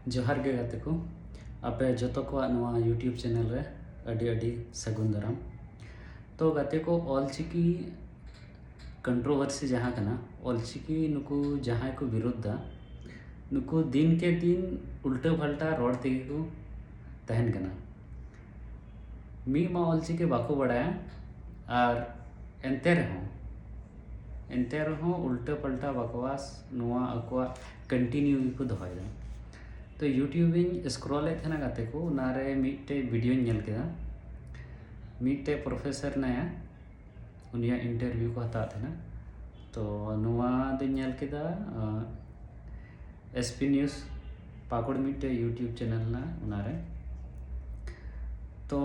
जोहार गे गाते को आपे जतो को नवा यूट्यूब चैनल रे अडी अडी सगुन दाराम। तो गाते को ऑलचिकी कंट्रोवर्सी जहाँ कना ऑलचिकी नुकु जहाँ को विरोधा नुकु दिन के दिन उल्टा फल्टा रोड तेगी को तहन कना मी मा ऑलचिकी बाको बड़ाया और एंते रहो उल्टा पल्टा बकवास नुआ अकवा कंटिन्यू को दोहयदा। तो यूट्यूब स्क्रॉल थे गाते को नारे मिट्टे वीडियो नेल केदा मिट्टे प्रोफेसर नाया उनिया इंटरव्यू को हता थे। तो नुआ दे नेल केदा एसपी न्यूज़ पाकुड़ मिट्टे यूट्यूब चैनल ना उनारे। तो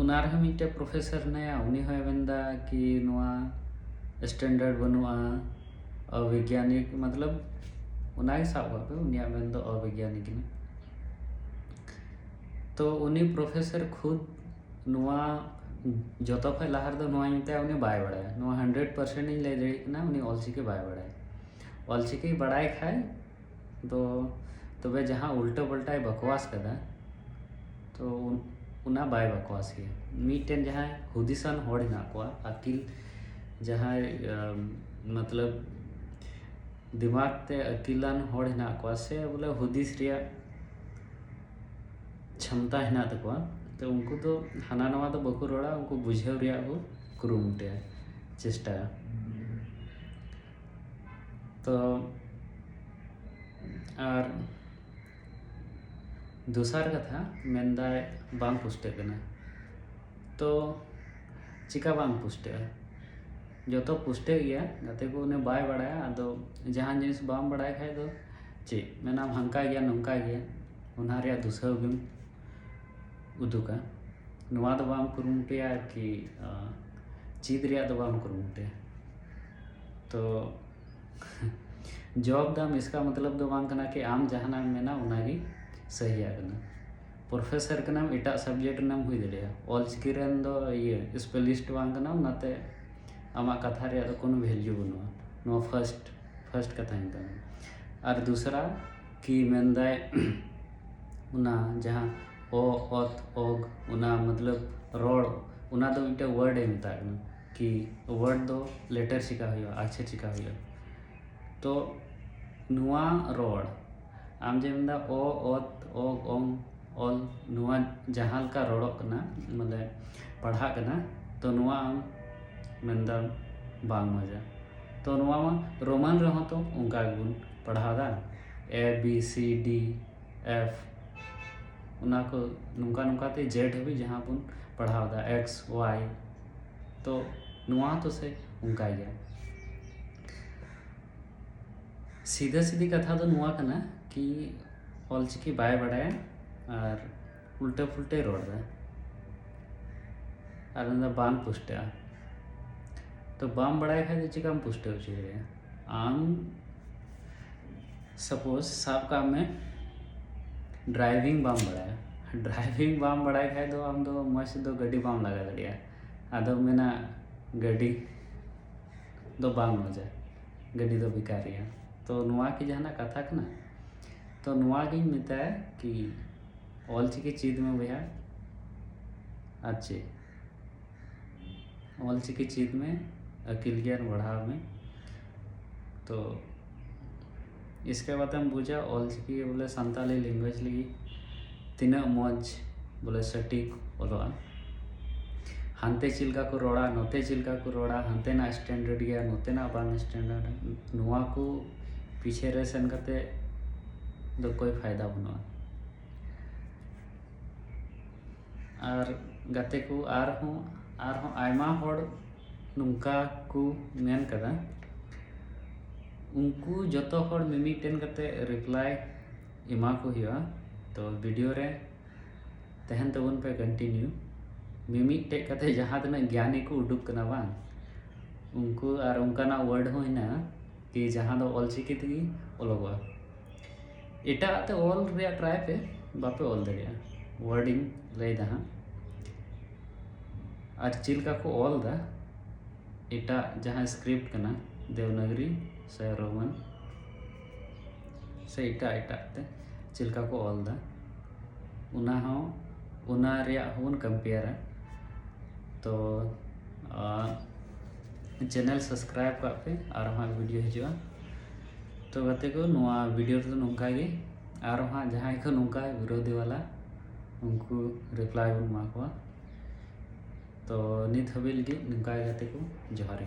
उनारे मिट्टे प्रोफेसर नाया उनी होय वेंदा कि नुआ स्टैंडर्ड बनुआ अवैज्ञानिक मतलब उनागे साब पे उनिया मेन दो अवैज्ञानिक ने। तो उनी प्रोफेसर खुद नुआ जतो खे लहार दो नुआ मिते उनी बाय बड़ाय नुआ 100% इन ले दे ना उनी ऑलचिकी बाय बड़ाय ऑलचिकी बड़ाय खाय। तो तबे जहाँ उल्टा पल्टा बकवास कदा तो उना बाय बकवास के मीटेन जहाँ हुदिसान होड़ ना को अकिल जहाँ मतलब दिमाग ते अकिलान होड़ हिना को से बोले हुदिस रिया क्षमता हिना तकवा। तो उनको तो हाना नवा तो बको रोड़ा उनको बुझेव रिया को कुरुमुटे चेष्टा। तो और दूसर कथा मेनदा बांग पुष्टे कना। तो चिका बांग पुष्टे जो तो पुष्टे गया गाते को उन्हें बाय बढ़ाया अदो जहाँ जिनिस बाम बढ़ाए खाए तो चे मैं नाम हंका गया नंका गया उन्हारे दूसरा गुम उदुका नुआ तो बाम कुरुमुटिया कि चीज रिया तो बाम कुरुमुटिया। तो जॉब दाम इसका मतलब दो बांग कना कि आम जहाना मेना उनागी सही आगना प्रोफेसर के नाम इटा सब्जेक्ट नाम हुई दलिया ऑलचिकी रेन दो ये स्पेलिस्ट बांग कना उनाते आमा कथा रे तो कोनो वैल्यू बनुआ नो फर्स्ट कथा हिंदा। और दूसरा कि मेनदाय उना जहाँ ओ ओत ओग उना मतलब रोड उना दो इटा वर्ड है मिता कि वर्ड दो लेटर चिका हुआ अक्षर चिका हुआ। तो नुआ रोड आम जे मेनदा ओ ओत ओग ओंग ऑल नुआ जहाँ का रोड कना मतलब पढ़ा कना तो नुआ आम मेनदा बांग मजा। तो नुआ रोमन रहो तो उनका गुण पढ़ादा ABCDF उना को नुका नुका ते जेड भी जहाँ पुन पढ़ादा XY। तो नुआ तो से उनका गया सीधा सीधी कथा तो नुआ कना कि ऑलचिकी बाय बड़ाया और उल्टे फुल्टे रोड दा और बांग पुष्टा। तो बाम बढ़ाए खाए चिकाम पुष्टे उचित आम सपोज सब काम में ड्राइविंग बाम बढ़ाए खाए तो आम तो मस्त दो गड्डी बाम लगा दड़िया आदो मेना गड्डी दो बाम हो जाए गड्डी दो बिकारिया। तो नुआ की जहाँ कथा कना तो नुआ की मिता है कि ऑलचिकी चीज में भैया अच्छे ऑलचिकी चीज में अकिल ज्ञान बढ़ाव में। तो इसके बाद हम बुझा ऑलचिकी बोले संताली लैंग्वेज लगी तीना मौज बोले सटीक ओलोआ हानते चिलका को रोड़ा नोते चिलका को रोड़ा हानते ना स्टैंडर्ड गया नोते ना बांग स्टैंडर्ड नुआ को पीछे रे सेन करते दो कोई फायदा बनुआ। और गाते को आर हों आयमा होड़ नुका को मेन कदा उनको जतो होड़ मिमीटेन करते रिप्लाई इमा को हुआ। तो वीडियो रे तहन तबन पे कंटिन्यू मिमीटे कते जहाँ तना ज्ञानी को उडुक कना बांग उनको और उनका ना वर्ड हो ना कि जहाँ दो ऑलचिकी तगी ओलोगवा इटा ते ऑल रे ट्राई पे बापे ऑल दरिया वर्डिंग ले दहा और चिलका को ऑल दा इटा जहाँ स्क्रिप्ट कना देवनागरी से रोमन से इटा ते चेद लेका को ऑल दा उना रेया होन कंपेयर तो चैनल सब्सक्राइब का पे और हाँ वीडियो हिजुआ तो गाते को नोआ वीडियो तो नोंका गे और हाँ जहाँ को नोंका विरोधी वाला उनको रिप्लाई बन माकुआ तो नित हबे लगी नोंका गाते को जोहार।